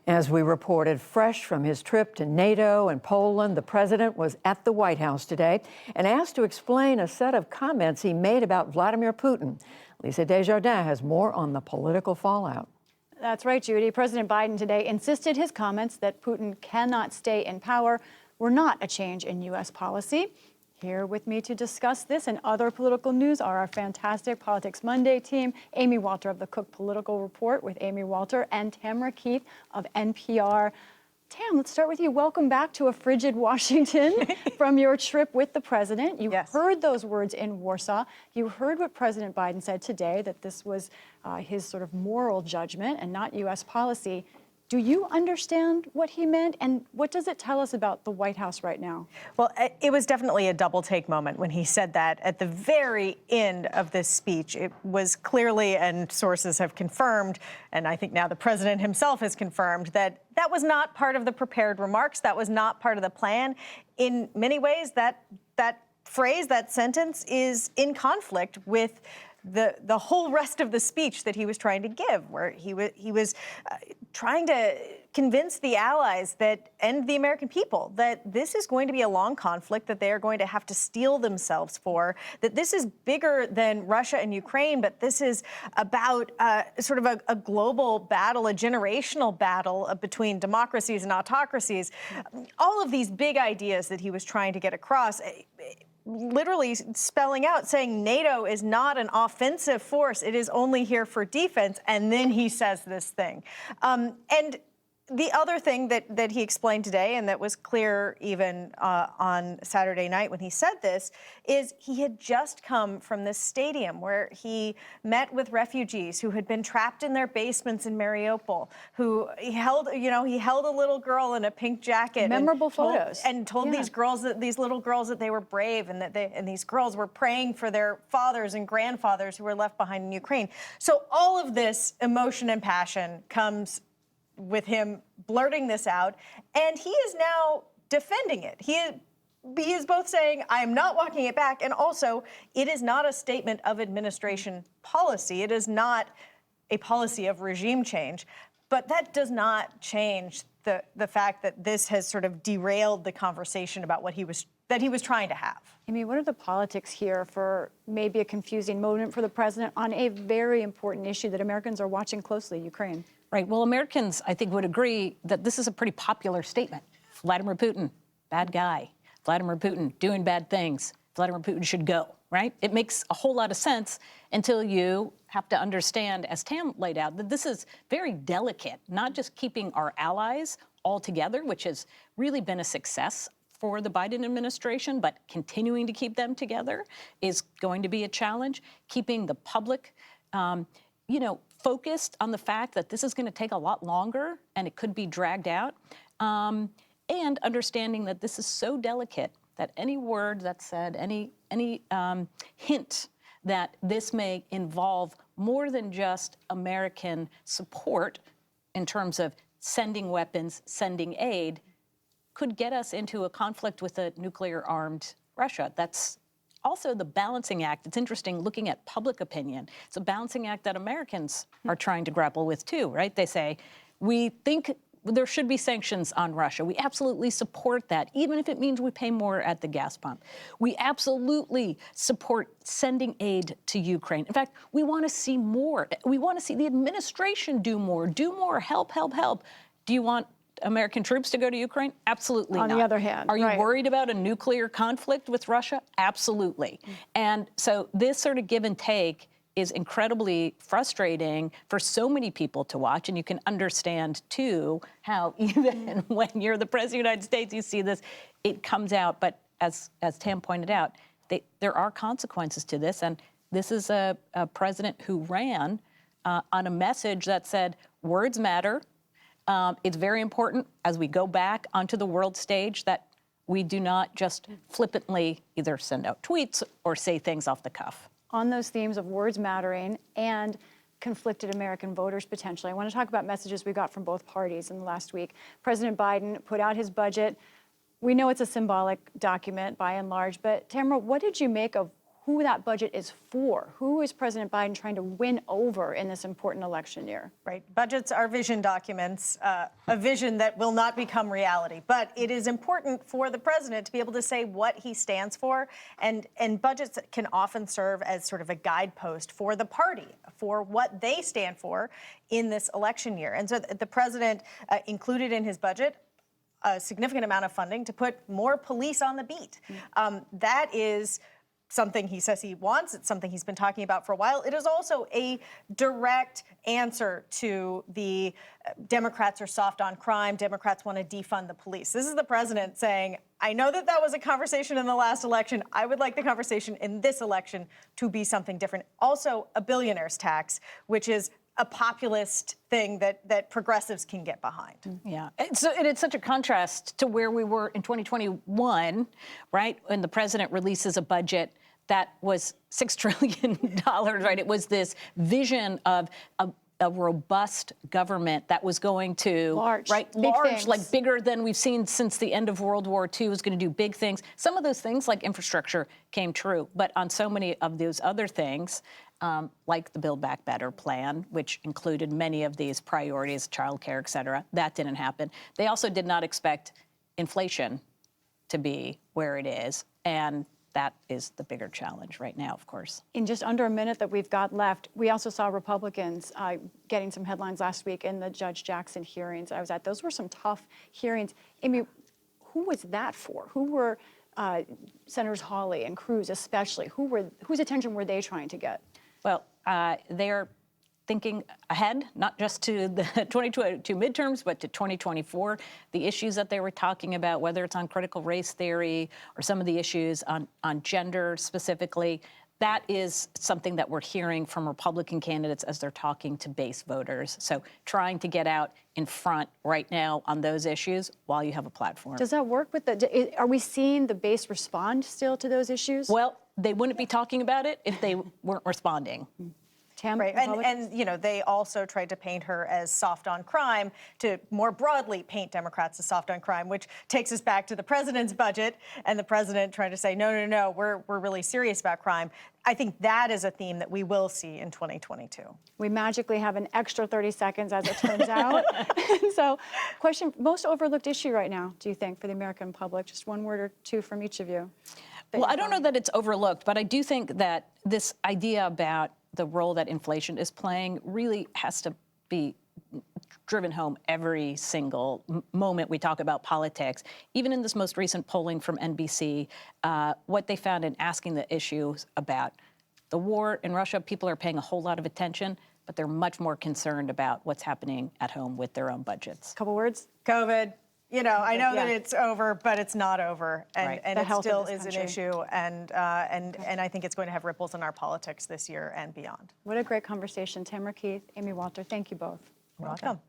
As we reported, fresh from his trip to NATO and Poland, the president was at the White House today and asked to explain a set of comments he made about Vladimir Putin. Lisa Desjardins has more on the political fallout. That's right, Judy. President Biden today insisted his comments that Putin cannot stay in power were not a change in U.S. policy. Here with me to discuss this and other political news are our fantastic Politics Monday team, Amy Walter of the Cook Political Report with Amy Walter and Tamara Keith of NPR. Tam, let's start with you. Welcome back to a frigid Washington from your trip with the president. You heard those words in Warsaw. You heard what President Biden said today, that this was his sort of moral judgment and not U.S. policy. Do you understand what he meant, and what does it tell us about the White House right now? Well, it was definitely a double take moment when he said that at the very end of this speech. It was clearly, and sources have confirmed, and I think now the president himself has confirmed, that that was not part of the prepared remarks. That was not part of the plan. In many ways, that phrase, that sentence is in conflict with the whole rest of the speech that he was trying to give, where he was trying to convince the allies and the American people that this is going to be a long conflict, that they are going to have to steel themselves for, that this is bigger than Russia and Ukraine, but this is about sort of a global battle, a generational battle between democracies and autocracies. All of these big ideas that he was trying to get across, literally spelling out, saying NATO is not an offensive force, it is only here for defense, and then he says this thing. And the other thing that he explained today, and that was clear even on Saturday night when he said this, is he had just come from this stadium where he met with refugees who had been trapped in their basements in Mariupol, who he held a little girl in a pink jacket. Memorable photos. And told these little girls that they were brave, and that these girls were praying for their fathers and grandfathers who were left behind in Ukraine. So all of this emotion and passion comes with him blurting this out, and he is now defending it. He is both saying, I am not walking it back, and also, it is not a statement of administration policy. It is not a policy of regime change, but that does not change the fact that this has sort of derailed the conversation about what he was trying to have. Amy, what are the politics here for maybe a confusing moment for the president on a very important issue that Americans are watching closely, Ukraine? Right. Well, Americans, I think, would agree that this is a pretty popular statement. Vladimir Putin, bad guy. Vladimir Putin doing bad things. Vladimir Putin should go, right? It makes a whole lot of sense until you have to understand, as Tam laid out, that this is very delicate, not just keeping our allies all together, which has really been a success for the Biden administration, but continuing to keep them together is going to be a challenge. Keeping the public, focused on the fact that this is going to take a lot longer and it could be dragged out, and understanding that this is so delicate that any word that's said, any hint that this may involve more than just American support in terms of sending weapons, sending aid, could get us into a conflict with a nuclear-armed Russia. That's also the balancing act. It's interesting looking at public opinion. It's a balancing act that Americans are trying to grapple with too, right? They say, we think there should be sanctions on Russia. We absolutely support that, even if it means we pay more at the gas pump. We absolutely support sending aid to Ukraine. In fact, we want to see more. We want to see the administration do more, help. Do you want American troops to go to Ukraine? Absolutely not. On the other hand, are you worried about a nuclear conflict with Russia? Absolutely. And so this sort of give and take is incredibly frustrating for so many people to watch. And you can understand, too, how even when you're the president of the United States, you see this, it comes out. But as Tam pointed out, there are consequences to this. And this is a president who ran on a message that said, words matter. It's very important as we go back onto the world stage that we do not just flippantly either send out tweets or say things off the cuff. On those themes of words mattering and conflicted American voters potentially, I want to talk about messages we got from both parties in the last week. President Biden put out his budget. We know it's a symbolic document by and large, but Tamara, what did you make of who that budget is for. Who is President Biden trying to win over in this important election year? Right. Budgets are vision documents, a vision that will not become reality. But it is important for the president to be able to say what he stands for. And budgets can often serve as sort of a guidepost for the party, for what they stand for in this election year. And so the president included in his budget a significant amount of funding to put more police on the beat. That is something he says he wants. It's something he's been talking about for a while. It is also a direct answer to the Democrats are soft on crime. Democrats want to defund the police. This is the president saying, I know that was a conversation in the last election. I would like the conversation in this election to be something different. Also, a billionaire's tax, which is a populist thing that progressives can get behind. Yeah, and it's such a contrast to where we were in 2021, right? When the president releases a budget that was $6 trillion, right? It was this vision of a robust government that was going to, large, large, like bigger than we've seen since the end of World War II, was going to do big things. Some of those things, like infrastructure, came true, but on so many of those other things, like the Build Back Better plan, which included many of these priorities, childcare, et cetera, that didn't happen. They also did not expect inflation to be where it is, and that is the bigger challenge right now, of course. In just under a minute that we've got left, we also saw Republicans getting some headlines last week in the Judge Jackson hearings I was at. Those were some tough hearings. Amy, who was that for? Who were Senators Hawley and Cruz especially? Whose attention were they trying to get? Well, they're thinking ahead, not just to the 2022 midterms, but to 2024. The issues that they were talking about, whether it's on critical race theory or some of the issues on gender specifically, that is something that we're hearing from Republican candidates as they're talking to base voters. So trying to get out in front right now on those issues while you have a platform. Does that work with are we seeing the base respond still to those issues? Well, they wouldn't be talking about it if they weren't responding. Tam, right, and you know, they also tried to paint her as soft on crime, to more broadly paint Democrats as soft on crime, which takes us back to the president's budget and the president trying to say, no, we're really serious about crime. I think that is a theme that we will see in 2022. We magically have an extra 30 seconds, as it turns out. So, question, most overlooked issue right now, do you think, for the American public? Just one word or two from each of you. Well, I don't know that it's overlooked, but I do think that this idea about the role that inflation is playing really has to be driven home every single moment we talk about politics. Even in this most recent polling from NBC, what they found in asking the issues about the war in Russia, people are paying a whole lot of attention, but they're much more concerned about what's happening at home with their own budgets. Couple words? COVID. You know, I know that it's over, but it's not over, and, Right. and The it health of still this is an country. issue, and I think it's going to have ripples in our politics this year and beyond. What a great conversation. Tamara Keith, Amy Walter, thank you both. You're welcome.